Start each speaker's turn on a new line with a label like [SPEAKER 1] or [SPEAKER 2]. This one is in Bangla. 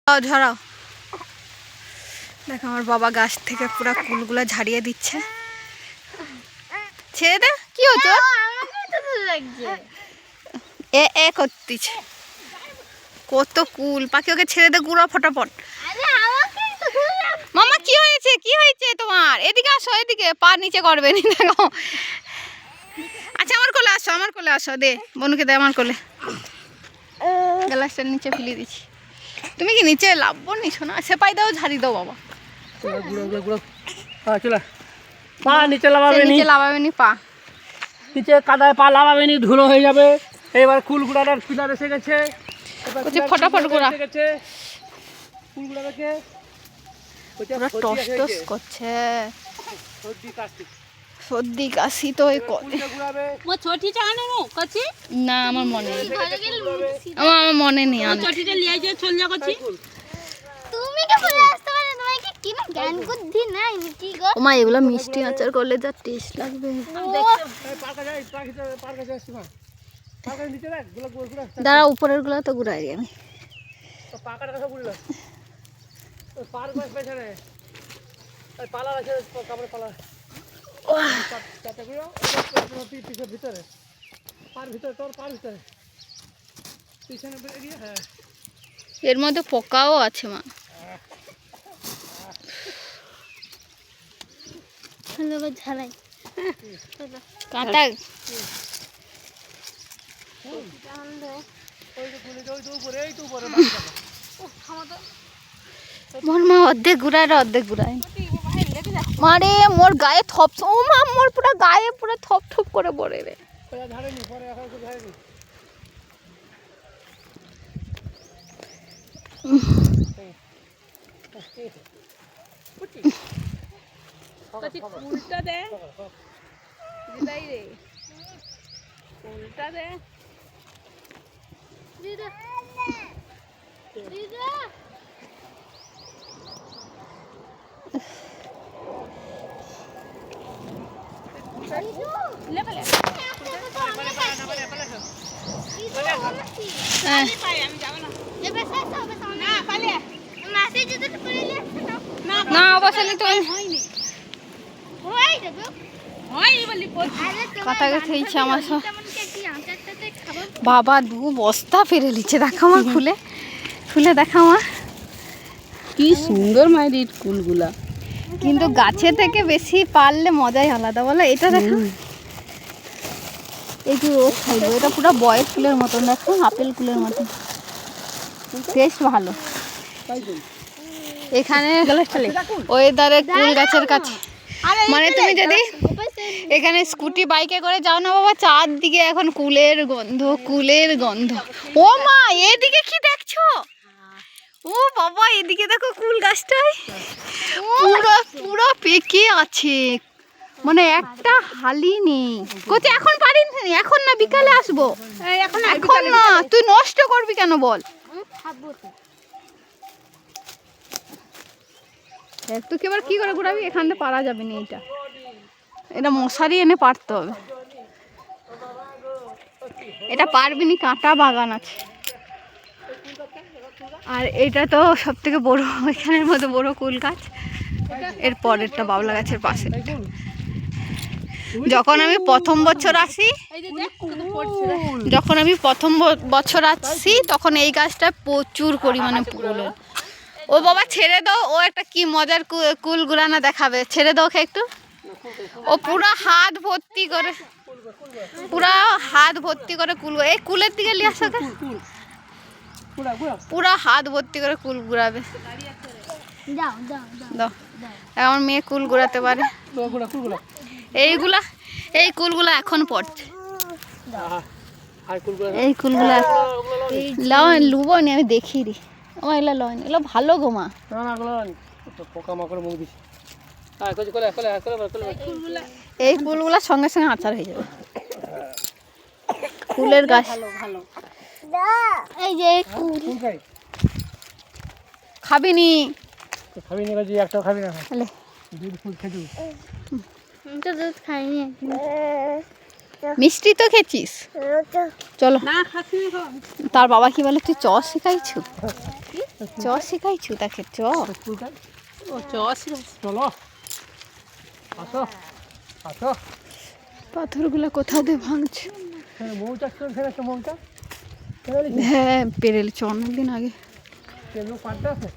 [SPEAKER 1] ঝরাও। দেখো আমার বাবা গাছ থেকে পুরো কুলগুলো ঝাড়িয়ে দিচ্ছে। ছেড়ে দে, কি হচ্ছে? এ করতেছে কত কুল পাখি, ওকে ছেড়ে দে গুঁড়ো ফটাফট। মামা কি হয়েছে, কি হয়েছে তোমার? এদিকে আসো, এদিকে পা নিচে করবে নি। দেখো আচ্ছা আমার কোলে আসো, আমার কোলে আসো, দে বনুকে দে আমার কোলে। গ্লাসটার নিচে ফেলে দিচ্ছি। তুমি কি নিচে লাভবো নিছো না? সে পাই দাও, ঝাড়ি দাও বাবা।
[SPEAKER 2] পা নিচে
[SPEAKER 1] লাভাবে নি, পা
[SPEAKER 2] নিচে কাদায় পা লাভাবে নি, ধুলো হয়ে যাবে। এবার কুলগুড়ার পিলার এসে গেছে,
[SPEAKER 1] ফটাফট গুড়া
[SPEAKER 2] কুলগুড়া দেখে
[SPEAKER 1] টস টস করছে। সর্দি কাশি তো না, আমার মনে নেই, আমার মনে নেই। ওমা এগুলো মিষ্টি আচার করলে যা টেস্ট লাগবে। দাঁড়া, উপরের গুলো তো ঘুরাই আমি। এর মধ্যে পোকাও আছে মা। ঝালাই কাঁটা মোর মা অর্ধেক ঘুরায় অর্ধেক ঘুরায়। মারে মোর গায়ে থপ, ও মা মোর পুরো গায়ে পুরো থপ থপ করে পড়ে রে। উল্টা দে দিদাই রে, উল্টা দে দিদা দিদা। না অবশ্য হয়নি, কথা গেছে আমার সব। বাবা 2 বস্তা ফেলে নিচ্ছে, দেখো মা খুলে খুলে দেখা মা
[SPEAKER 3] কি সুন্দর মায়ের কুলগুলা।
[SPEAKER 1] কিন্তু গাছে থেকে বেশি পারলে মজাই আলাদা বলো। এটা দেখো, এই যে ও খাইলো, এটা পুরো বয়ের ফুলের মতন, দেখো আপেল কুলের মতন, টেস্ট ভালো। এখানে ওয়েদারে কুল গাছের কাছে, মানে তুমি যদি এখানে স্কুটি বাইকে করে যাও না বাবা, চারদিকে এখন কুলের গন্ধ, কুলের গন্ধ। ও মা এদিকে কি দেখছো? ও বাবা এদিকে দেখো কুল গাছটাই পুরো পুরো পেকে আছে, মানে একটা হালি নেই। কোথায় এখন পারিনি, এখন না বিকালে আসবো। এখন না, তুই নষ্ট করবি কেন বল? তুই এবার কি করে ঘুরাবি? এখান থেকে পারা যাবে না, এটা মশারি এনে পারতে হবে। এটা পারবি নি, কাঁটা বাগান আছে। আর এটা তো সব থেকে বড়, এখানের মধ্যে বড় কুল গাছ। এর পরেরটা বাবলা গাছের পাশে। যখন আমি প্রথম বছর আসি তখন এই গাছটা প্রচুর পরিমাণে ফুল। ও বাবা ছেড়ে দাও, ও একটা কি মজার কুল গুড়ানা দেখাবে, ছেড়ে দাও একটু। ও পুরা হাত ভর্তি করে কুল, এই কুলের দিকে নিয়ে আসো, পুরা হাত ভর্তি করে কুল ঘুরাবে। দাও, আমার মেয়ে কুল ঘুরাতে পারে। এই কুলগুলা এখন পড়ছে, এই কুলগুলা লুবো নি, আমি দেখি রি। ও এগুলো লয়নি, এগুলো ভালো গো মা। এই কুলগুলা সঙ্গে সঙ্গে আচার হয়ে যাবে। কুলের গাছ ভালো। এই যে কুল খাবি নি,
[SPEAKER 2] একটা খাবি না,
[SPEAKER 1] দুধ খাইনি। মিষ্টি তো খেয়েছিস, চলো। তার বাবা কি বলে তুই চ শিখাইছো? চ শিখাইছু তাকে চ
[SPEAKER 2] স্কুলটা
[SPEAKER 3] ও চ
[SPEAKER 2] চলো আসো আসো।
[SPEAKER 1] পাথরগুলো কোথা দিয়ে ভাঙছে।
[SPEAKER 2] মৌচাক ফেলেছে মৌচাক
[SPEAKER 1] হ্যাঁ পেরেছে অনেকদিন আগে।
[SPEAKER 2] পাল্টা আছে